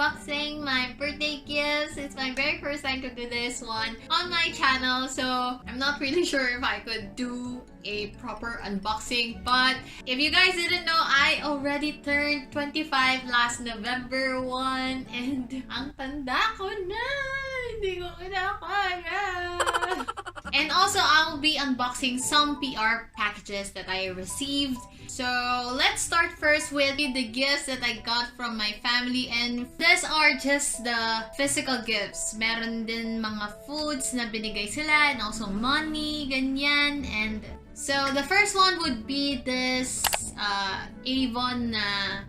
unboxing my birthday gifts. It's my very first time to do this one on my channel, so I'm not really sure if I could do a proper unboxing. But if you guys didn't know, I already turned 25 last November 1, and ang tanda ko na! Hindi ko kinakaya! And also, I'll be unboxing some PR packages that I received. So, let's start first with the gifts that I got from my family. And these are just the physical gifts. Meron din mga foods na binigay sila, and also money, ganyan. And so, the first one would be this Avon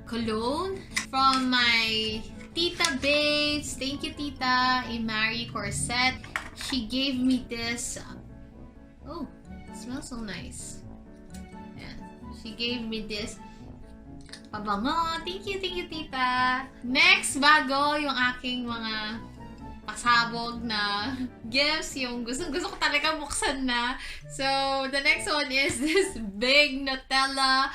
cologne from my Tita Babes. Thank you, Tita. A Marie Corset. She gave me this. Oh, it smells so nice. Yeah. She gave me this pabango. Thank you, Tita. Next, bago yung aking mga pasabog na gifts, yung gusto ko talaga buksan na. So, the next one is this big Nutella.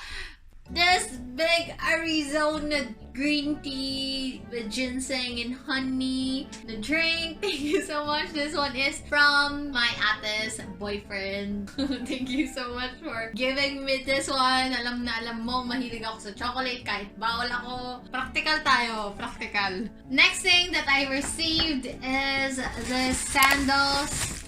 This big Arizona green tea with ginseng and honey. The drink, thank you so much. This one is from my ate's boyfriend. Thank you so much for giving me this one. Alam na alam mo, mahilig ako sa chocolate kahit bawal ako. Practical tayo, practical. Next thing that I received is the sandals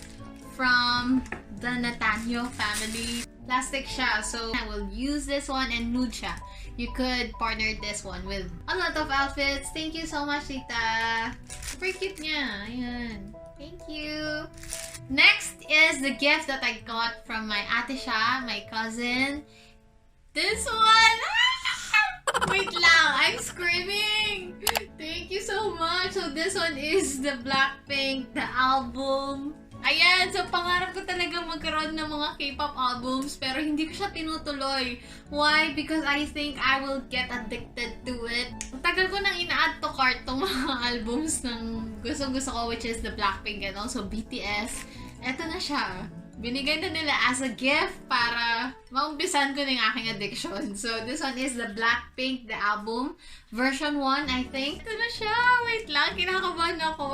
from the Natanyo family. Plastic siya, so I will use this one, and nude siya. You could partner this one with a lot of outfits. Thank you so much, Tita. Super cute niya. Ayan. Thank you. Next is the gift that I got from my ate siya, my cousin. This one! Wait lang, I'm screaming! Thank you so much. So this one is the Blackpink, the album. Ayan, so pangarap ko talaga magkaroon ng mga K-pop albums, pero hindi ko siya tinutuloy. Why? Because I think I will get addicted to it. Tagal ko nang ina-add to cart tong mga albums ng gusto-gusto ko, which is the Blackpink and also BTS. Eto na siya. Binigay na nila as a gift para maumpisan ko na yung aking addiction. So, this one is the Blackpink, the album. Version 1, I think. Ito na siya. Wait lang, kinakabahan ako.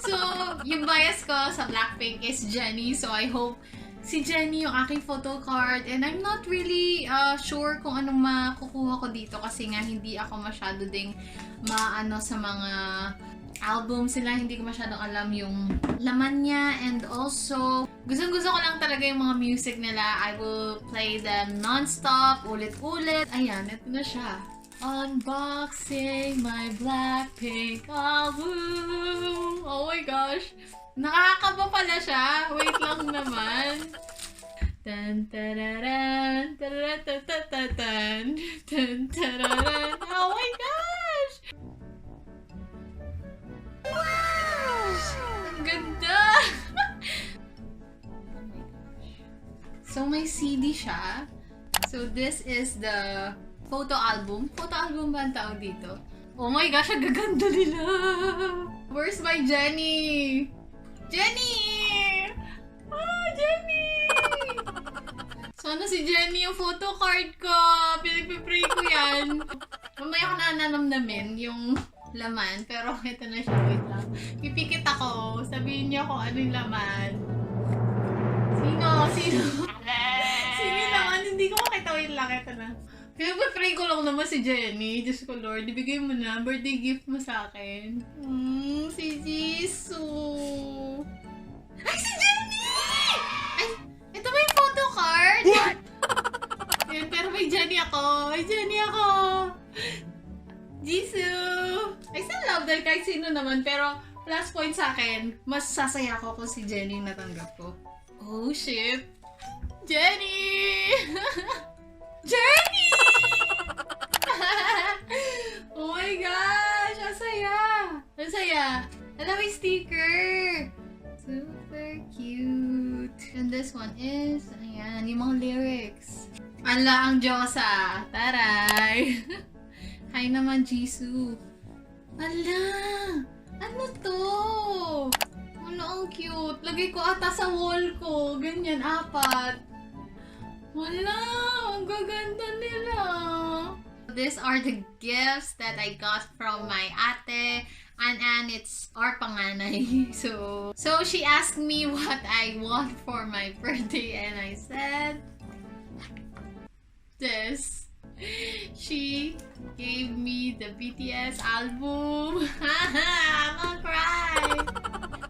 So, yung bias ko sa Blackpink is Jennie. So, I hope si Jennie yung aking photo card. And I'm not really sure kung anong makukuha ko dito kasi nga hindi ako masyado ding maano sa mga album sila. Hindi ko masyadong alam yung laman niya. And also, gusto ko lang talaga yung mga music nila. I will play them non-stop, ulit-ulit. Ayan, ito na siya. Unboxing my Blackpink album. Oh my gosh. Nakakaba pala siya. Wait lang naman. Tan tararan, tararatatan, tan tararan. Oh my gosh! Wow! Ang ganda! So, may CD siya. So, this is the photo album. Photo album ba ang tawag dito? Oh my gosh, ang gaganda nila! Where's my Jennie? Jennie! Oh, Jennie! Sana si Jennie yung photo card ko. Pinagpipray ko yan. Mamaya ko na nanamnamin yung laman. Pero ito na siya. Wait lang. Pipikit ako. Sabihin niyo kung ano yung laman. Sino? Sino naman? Hindi ko makita. Wait lang. Ito na. Pinagpipray ko lang naman si Jennie. Diyos ko Lord. Ibigay mo na. Birthday gift mo sa akin. Si Jisoo. Ay, si Jennie! Ay, ito ba yung photo card? What? Yan, pero may Jennie ako. May Jennie ako. Jisoo. I still love dahil kahit sino naman. Pero plus point sa akin, mas sasaya ako kung si Jennie yung natanggap ko. Oh, shit. Jennie! Jennie! Oh my gosh! Ang saya! Ang saya! Alam, may sticker! Super cute! And this one is, ayan, yung mga lyrics. Ala ang Diyosa! Taray! Hi naman, Jisoo! Ala! Ano to? Ano ang cute? Lagay ko ata sa wall ko. Ganyan, 4. Wala! Ang gaganda nila! These are the gifts that I got from my ate. And it's our panganay. So she asked me what I want for my birthday and I said this. She gave me the BTS album. I'm gonna cry.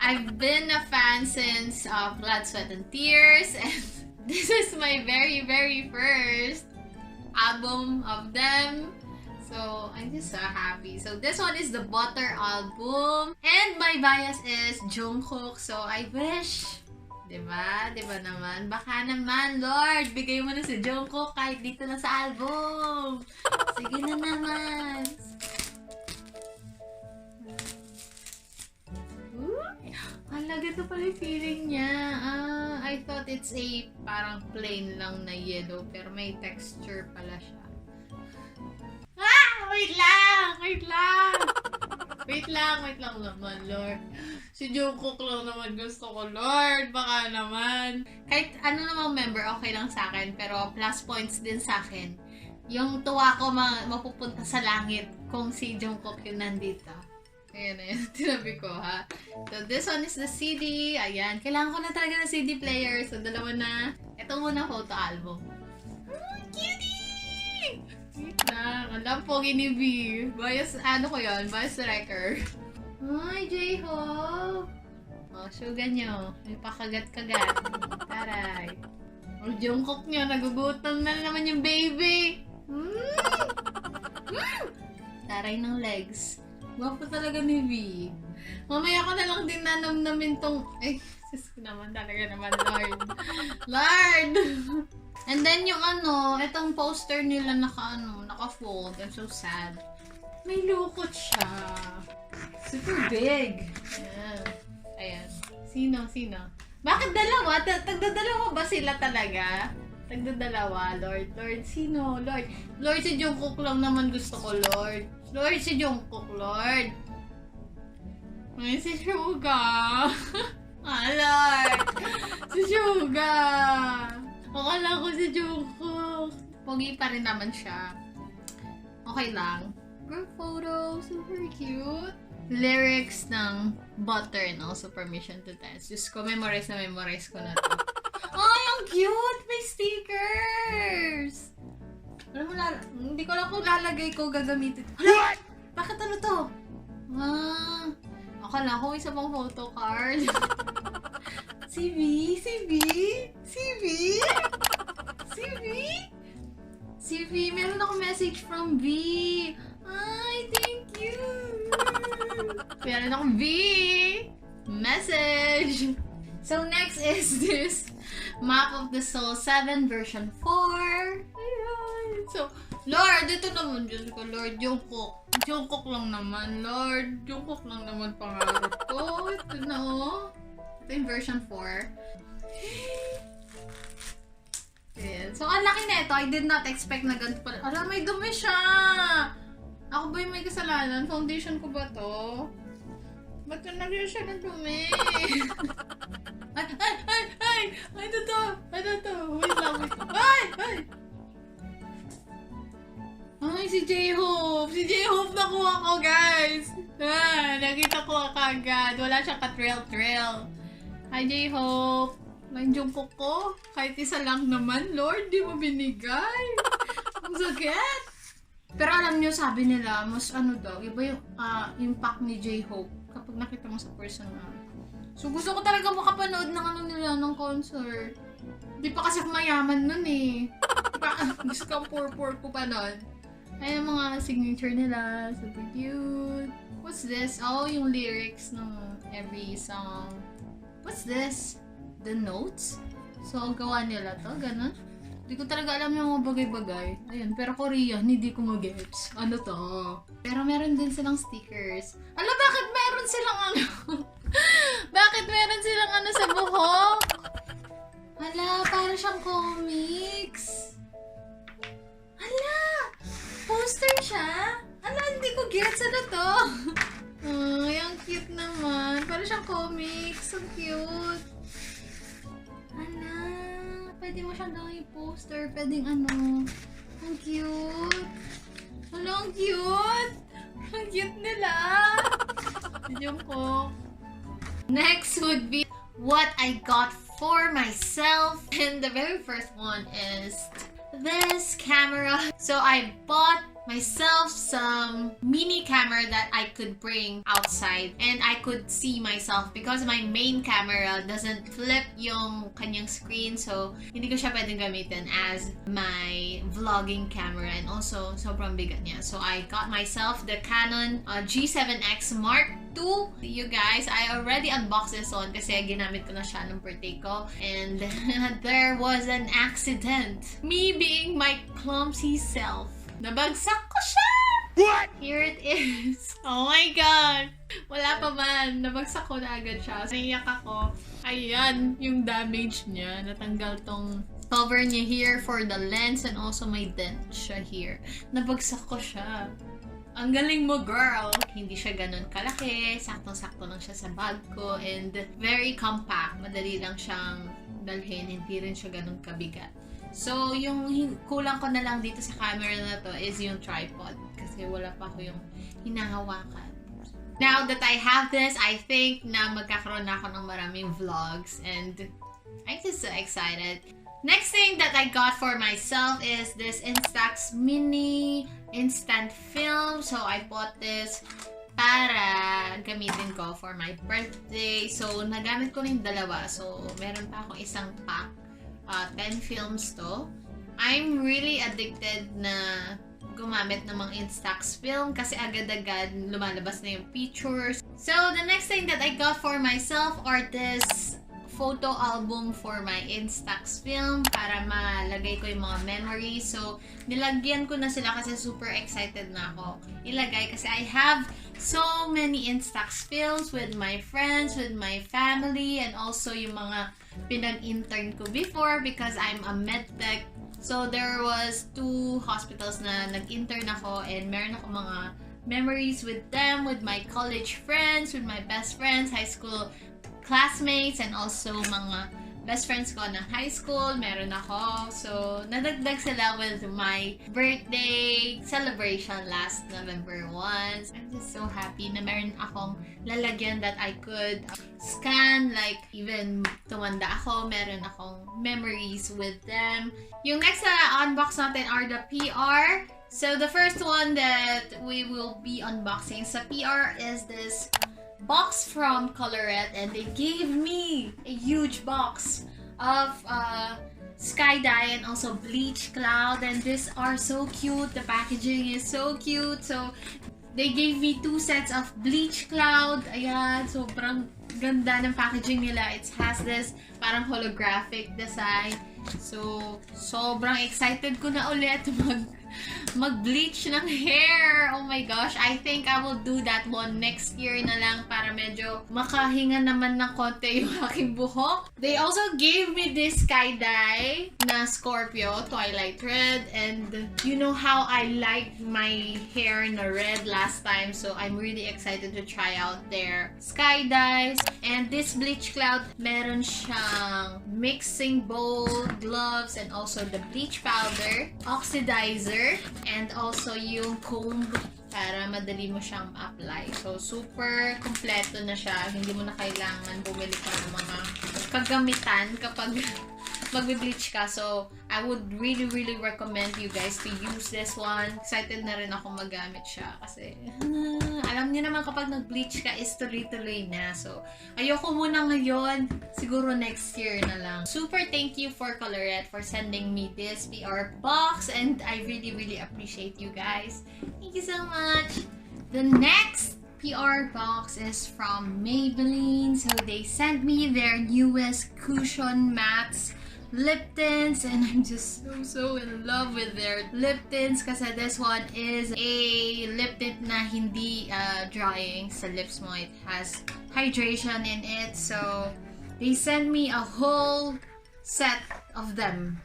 I've been a fan since Blood, Sweat, and Tears, and this is my very, very first album of them. So, I'm just so happy. So, this one is the Butter album. And my bias is Jungkook. So, I wish, diba? Diba naman? Baka naman, Lord, bigay mo na si Jungkook kahit dito na sa album. Sige na naman. Hala, ganito pala yung feeling niya. I thought it's a parang plain lang na yellow, pero may texture pala siya. Wait lang naman, Lord. Si Jungkook lang naman gusto ko, Lord. Baka naman. Kahit ano namang member, okay lang sa akin. Pero plus points din sa akin. Yung tuwa ko mapupunta sa langit kung si Jungkook yung nandito. Ayan, tinabi ko, ha. So, this one is the CD. Ayan. Kailangan ko na talaga ng CD player. So, dalawa na. Ito muna photo album. Cutie! Wait lang. Alam po, gini-B. Bias, ano ko yun? Bias wrecker. Ay, J-Hope. O, suga nyo. May pakagat-kagat. Taray. O, Jungkook nyo. Nagugutom na naman yung baby. Taray ng legs. Gwapo talaga ni V. Mamaya ko na lang din nanamnamin tong... Ay, sis ko naman. Talaga naman, Lord. Lord! And then yung itong poster nila naka-fold. I'm so sad. May lukot siya. Super big. Ayan. Sino? Bakit dalawa? Tagdadalawa ba sila talaga? Tagdadalawa, Lord. Lord, sino? Lord. Lord, si Jungkook lang naman gusto ko, Lord. Lord, si Jungkook, Lord. Ay, si Suga. Lord. Si Suga. Akala ko si Jungkook. Pogi pa rin naman siya. Okay lang. Group photo. Super cute. Lyrics ng Butter and also Permission to Dance. Just ko, memorize ko na to. Ay, ang cute! May stickers! Alam mo, hindi ko lang kung lalagay ko gagamitin. Hala! Bakit ano to? Akala ko isa pang photo card. Si V, meron ako message from V. Ay, thank you. Meron akong V. Message. So, next is this Map of the Soul 7 version 4. Ayan. So, Lord, ito naman Diyos ko, Lord, Jungkook lang naman, Lord. Jungkook lang naman pangarap ko. Ito na, Ito yung version 4. Ayan. So, ang laki na ito. I did not expect na ganito pala. Alam, may dumi siya! Ako ba yung may kasalanan? Foundation ko ba to? Ba't nagsiya siya ng dumi? Ay! Ano to? Wait lang. Ay, si J-Hope! Si J-Hope nakuha ko, guys! Nakita ko kagad. Wala siyang ka-trail. Hi, J-Hope! May Jungkook ko. Kahit isa lang naman, Lord, di mo binigay. Ang sakit! Pero alam niyo, sabi nila, mas daw, iba yung impact ni J-Hope kapag nakita mo sa personal. So, gusto ko talaga makapanood ng nila, ng concert. Di pa kasi ako mayaman nun eh. Gusto ko ang poor ko pa nun. Ayan ang mga signature nila. Super cute. What's this? Oh, yung lyrics ng every song. What's this? The notes? So, gawa nila to? Ganun? Hindi ko talaga alam yung mga bagay-bagay. Ayun, pero Korean, hindi ko mag-gets. Ano to? Pero meron din silang stickers. Ala, bakit meron silang bakit meron silang sa buhok? Hala, parang siyang comics. Hala! Poster siya? Hala, hindi ko gets. Ano to? Ay, ang cute naman. Parang siyang comics. So cute. Hala, pwede mo siyang gawin poster. Pwedeng Ang cute. Ang cute! Ang cute nila! Joke. Next would be what I got for myself. And the very first one is this camera. So I bought myself some mini camera that I could bring outside and I could see myself because my main camera doesn't flip yung kanyang screen, so hindi ko siya pwedeng gamitin as my vlogging camera, and also sobrang bigat niya. So I got myself the Canon G7X Mark II. You guys, I already unboxed this one kasi ginamit ko na siya ng birthday ko, and there was an accident. Me being my clumsy self, nabagsak ko siya! What? Here it is. Oh my God! Wala pa man. Nabagsak ko na agad siya. Naiyak ako. Ayan, yung damage niya. Natanggal tong cover niya here for the lens, and also may dent siya here. Nabagsak ko siya. Ang galing mo, girl! Hindi siya ganun kalaki. Saktong-sakto lang siya sa bag ko. And very compact. Madali lang siyang dalhin. Hindi rin siya ganun kabigat. So, yung kulang ko na lang dito sa camera na to is yung tripod. Kasi wala pa ako yung hinahawakan. Now that I have this, I think na magkakaroon na ako ng maraming vlogs. And I'm just so excited. Next thing that I got for myself is this Instax Mini Instant Film. So, I bought this para gamitin ko for my birthday. So, nagamit ko rin dalawa. So, meron pa akong isang pack. 10 films to. I'm really addicted na gumamit ng mga Instax film kasi agad-agad lumalabas na yung pictures. So, the next thing that I got for myself are this photo album for my Instax film para malagay ko yung mga memories. So, nilagyan ko na sila kasi super excited na ako ilagay kasi I have so many Instax films with my friends, with my family, and also yung mga pinag-intern ko before because I'm a medtech. So, there was 2 hospitals na nag-intern ako, and meron ako mga memories with them, with my college friends, with my best friends, high school classmates, and also mga best friends ko ng high school, meron ako. So, nadagdag sila with my birthday celebration last November 1. I'm just so happy na meron akong lalagyan that I could scan, like even tumanda ako, meron akong memories with them. Yung next na unbox natin are the PR. So, the first one that we will be unboxing sa PR is this box from Colorette, and they gave me a huge box of sky dye and also bleach cloud, and these are so cute. The packaging is so cute. So they gave me 2 sets of bleach cloud. Ayan, sobrang ganda ng packaging nila. It has this parang holographic design. So sobrang excited ko na ulit mag-bleach ng hair. Oh my gosh, I think I will do that one next year na lang para medyo makahinga naman ng konti yung aking buhok. They also gave me this sky dye na Scorpio Twilight Red, and you know how I liked my hair na red last time, so I'm really excited to try out their sky dyes. And this bleach cloud, meron siyang mixing bowl, gloves, and also the bleach powder, oxidizer, and also yung comb para madali mo siyang apply. So, super kompleto na siya. Hindi mo na kailangan bumili pa ng mga kagamitan kapag magbe-bleach ka. So, I would really recommend you guys to use this one. Excited na rin ako magamit siya kasi alam niyo naman kapag nag-bleach ka is tuloy-tuloy na. So, ayoko muna ngayon. Siguro next year na lang. Super thank you for Colorette for sending me this PR box, and I really appreciate you guys. Thank you so much. The next PR box is from Maybelline. So, they sent me their newest cushion mattes lip tints, and I'm just so in love with their lip tints kasi this one is a lip tint na hindi drying sa lips mo. It has hydration in it. So they sent me a whole set of them,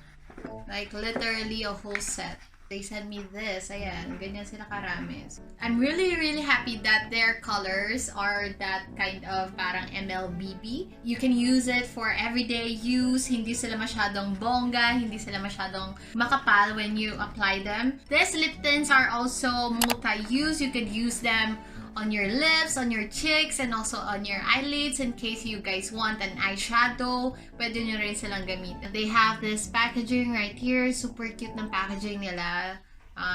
like literally a whole set. They sent me this. Ayan, ganyan sila karami. I'm really happy that their colors are that kind of parang MLBB. You can use it for everyday use. Hindi sila masyadong bongga, hindi sila masyadong makapal when you apply them. These lip tints are also multi-use. You could use them on your lips, on your cheeks, and also on your eyelids in case you guys want an eyeshadow. Pwede nyo rin silang gamitin. They have this packaging right here. Super cute ng packaging nila.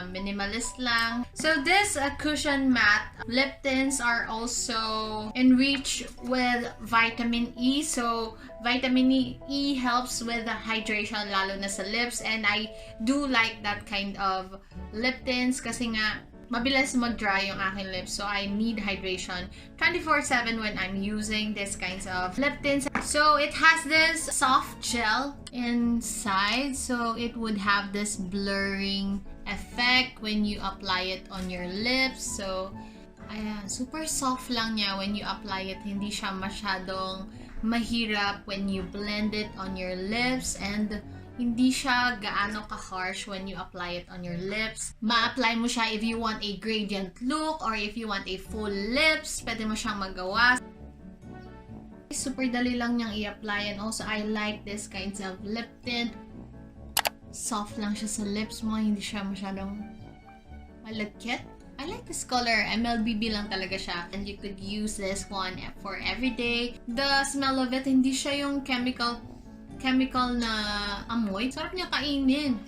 Minimalist lang. So this cushion matte lip tints are also enriched with vitamin E. So vitamin E helps with the hydration lalo na sa lips, and I do like that kind of lip tints kasi nga mabilis mag-dry yung aking lips, so I need hydration 24/7 when I'm using these kinds of lip tints. So it has this soft gel inside, so it would have this blurring effect when you apply it on your lips. So ayan, super soft lang niya when you apply it. Hindi siya masyadong mahirap when you blend it on your lips, and hindi siya gaano ka-harsh when you apply it on your lips. Ma-apply mo siya if you want a gradient look or if you want a full lips. Pwede mo siyang magawa. Super dali lang niyang i-apply, and also I like this kinds of lip tint. Soft lang siya sa lips mo. Hindi siya masyadong malagkit. I like this color. MLBB lang talaga siya. And you could use this one for everyday. The smell of it, hindi siya yung chemical na amoy. Sarap niya kainin.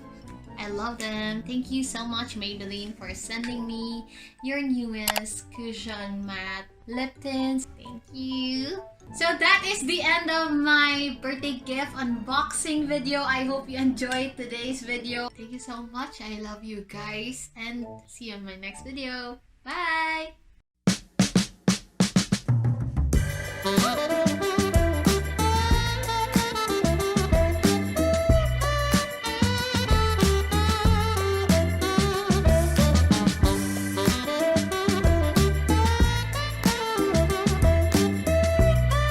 I love them. Thank you so much, Maybelline, for sending me your newest cushion matte lip tints. Thank you. So that is the end of my birthday gift unboxing video. I hope you enjoyed today's video. Thank you so much. I love you guys, and see you in my next video. Bye!